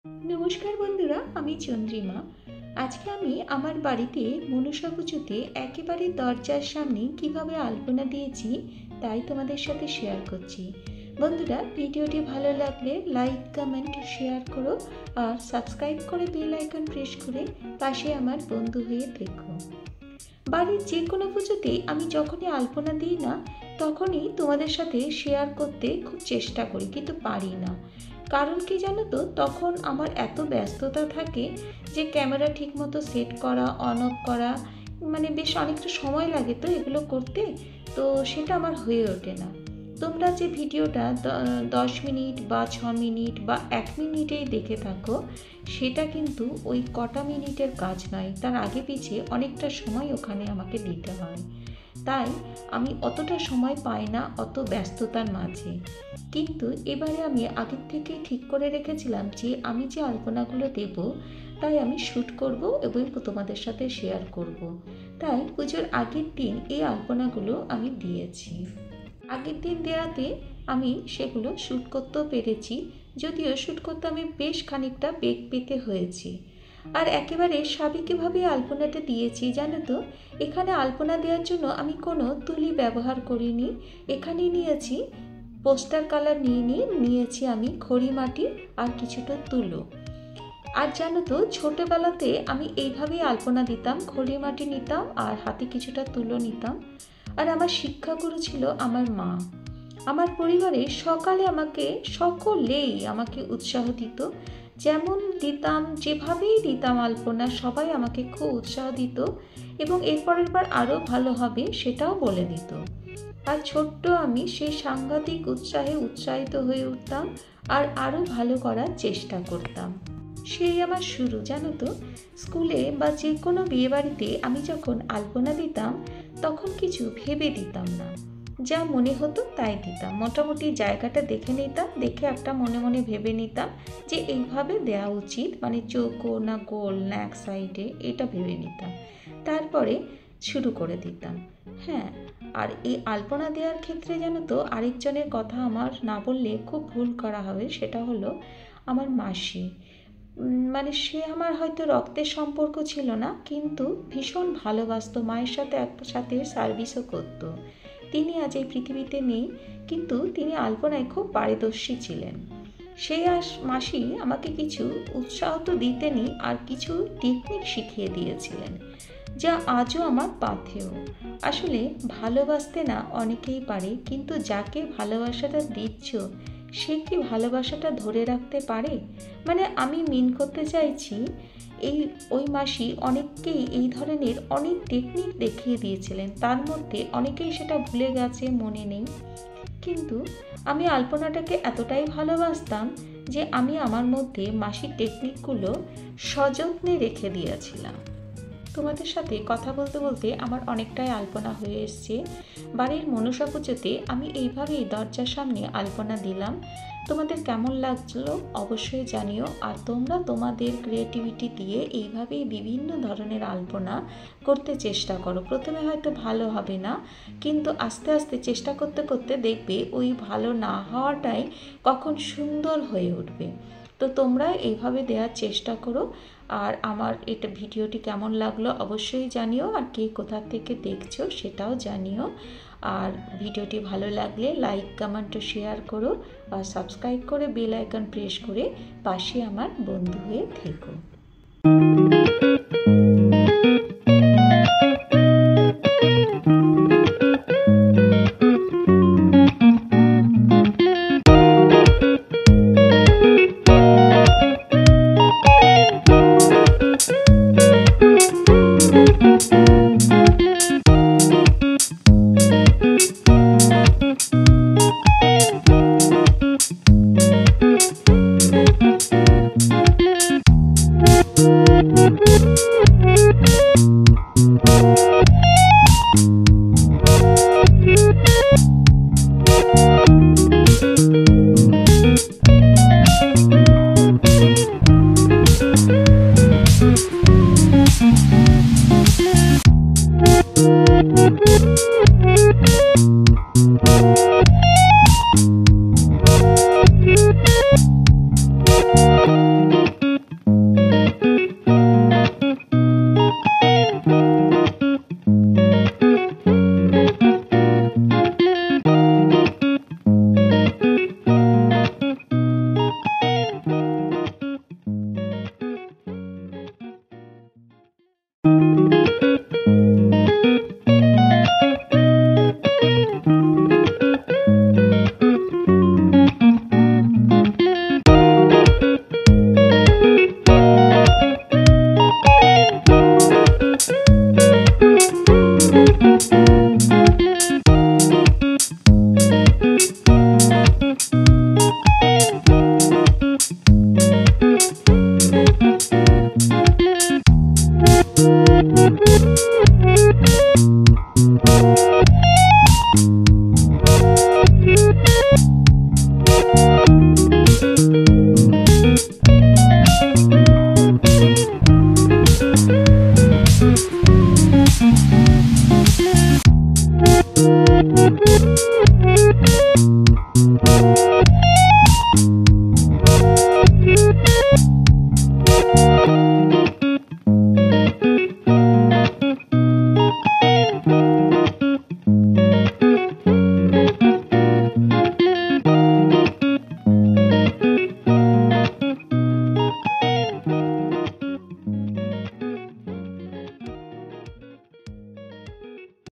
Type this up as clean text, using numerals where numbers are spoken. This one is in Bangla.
নমস্কার বন্ধুরা, আমি চন্দ্রিমা। আজকে আমি আমার বাড়িতে মনসা পুজোতে একেবারে দরজার সামনে কিভাবে আলপনা দিয়েছি তাই তোমাদের সাথে শেয়ার করছি। বন্ধুরা, ভিডিওটি ভালো লাগলে লাইক, কমেন্ট, শেয়ার করো আর সাবস্ক্রাইব করে বেল আইকন প্রেস করে পাশে আমার বন্ধু হয়ে দেখো। বাড়ির যে কোনো পুজোতে আমি যখনই আলপনা দিই না, তখনই তোমাদের সাথে শেয়ার করতে খুব চেষ্টা করি, কিন্তু পারি না। কারণ কি জানো তো, তখন আমার এত ব্যস্ততা থাকে যে ক্যামেরা ঠিকমতো সেট করা, অন অফ করা, বেশ অনেকটা সময় লাগে তো এগুলো করতে, তো সেটা আমার হয়ে ওঠে না। তোমরা যে ভিডিওটা 10 মিনিট বা 6 মিনিট বা 1 মিনিটেই দেখে থাকো, সেটা কিন্তু ওই কটা মিনিটের কাজ নয়, তার আগে পিছে অনেকটা সময় ওখানে আমাকে দিতে হয়। তাই আমি অতটা সময় পাই না অত ব্যস্ততার মাঝে। কিন্তু এবারে আমি আগের থেকেই ঠিক করে রেখেছিলাম যে আমি যে আলপনাগুলো দেব তাই আমি শ্যুট করব এবং তোমাদের সাথে শেয়ার করব। তাই পুজোর আগের দিন এই আলপনাগুলো আমি দিয়েছি। আগের দিন দেওয়াতে আমি সেগুলো শ্যুট করতেও পেরেছি, যদিও শ্যুট করতে আমি বেশ খানিকটা বেগ পেতে হয়েছি। আর একেবারে স্বাভাবিকভাবে আলপনাটা দিয়েছি। জানো তো, এখানে আলপনা দেওয়ার জন্য আমি কোনো তুলি ব্যবহার করিনি। এখানে নিয়েছি পোস্টার কালার, নিয়েছি আমি খড়ি মাটি আর কিছুটা তুলো। আর জানো তো, ছোটোবেলাতে আমি এইভাবেই আলপনা দিতাম, খড়ি মাটি নিতাম আর হাতে কিছুটা তুলো নিতাম। আর আমার শিক্ষাগুরু ছিল আমার মা। আমার পরিবারে সকলেই আমাকে উৎসাহ দিত, যেমন দিতাম, যেভাবেই দিতাম আলপনা, সবাই আমাকে খুব উৎসাহ দিত এবং এরপরের বার আরও ভালো হবে সেটাও বলে দিত। আর ছোট্ট আমি সেই সাংঘাতিক উৎসাহে উৎসাহিত হয়ে উঠতাম আর আরও ভালো করার চেষ্টা করতাম। সেই আমার শুরু। জানো তো, স্কুলে বা যে কোনো বিয়েবাড়িতে আমি যখন আলপনা দিতাম তখন কিছু ভেবে দিতাম না, যা মনে হতো তাই দিতাম। মোটামুটি জায়গাটা দেখে নিতাম, দেখে একটা মনে মনে ভেবে নিতাম যে এইভাবে দেওয়া উচিত, চৌকো না গোল না এক সাইডে, এটা ভেবে নিতাম। তারপরে শুরু করে দিতাম। হ্যাঁ, আর এই আলপনা দেওয়ার ক্ষেত্রে জানো তো, আরেকজনের কথা আমার না বললে খুব ভুল করা হবে, সেটা হলো আমার মাসি। সে আমার হয়তো রক্তের সম্পর্ক ছিল না, কিন্তু ভীষণ ভালোবাসতো, মায়ের সাথে একসাথে সার্ভিসও করতো। তিনি আজ এই পৃথিবীতে নেই, কিন্তু তিনি আলপনায় খুব পারদর্শী ছিলেন। সেই মাসি আমাকে কিছু উৎসাহ তো দিতেনই, আর কিছু টেকনিক শিখিয়ে দিয়েছিলেন, যা আজও আমার পাথেয়। আসলে ভালোবাসতে না অনেকেই পারে, কিন্তু যাকে ভালোবাসাটা দিচ্ছ সে কি ভালোবাসাটা ধরে রাখতে পারে? আমি মিন করতে চাইছি, ওই মাসি অনেককেই এই ধরনের অনেক টেকনিক দেখিয়ে দিয়েছিলেন, তার মধ্যে অনেকেই সেটা ভুলে গেছে, মনে নেই। কিন্তু আমি আলপনাটাকে এতটাই ভালোবাসতাম যে আমি আমার মধ্যে মাসির টেকনিকগুলো সযত্নে রেখে দিয়েছিলাম। তোমাদের সাথে কথা বলতে বলতে আমার অনেকটাই আলপনা হয়ে এসছে। বাড়ির মনসা পুজোতে আমি এইভাবেই দরজার সামনে আলপনা দিলাম। তোমাদের কেমন লাগলো অবশ্যই জানিও। আর তোমরা তোমাদের ক্রিয়েটিভিটি দিয়ে এইভাবেই বিভিন্ন ধরনের আলপনা করতে চেষ্টা করো। প্রথমে হয়তো ভালো হবে না, কিন্তু আস্তে আস্তে চেষ্টা করতে করতে দেখবে ওই ভালো না হওয়াটাই কখন সুন্দর হয়ে উঠবে। তো তোমরা এইভাবে দেওয়ার চেষ্টা করো। আর আমার এটা ভিডিওটি কেমন লাগলো অবশ্যই জানিও, আর কে কোথা থেকে দেখছো সেটাও জানিও। আর ভিডিওটি ভালো লাগলে লাইক, কমেন্ট ও শেয়ার করো, আর সাবস্ক্রাইব করে বেল আইকন প্রেস করে পাশে আমার বন্ধু হয়ে থেকো।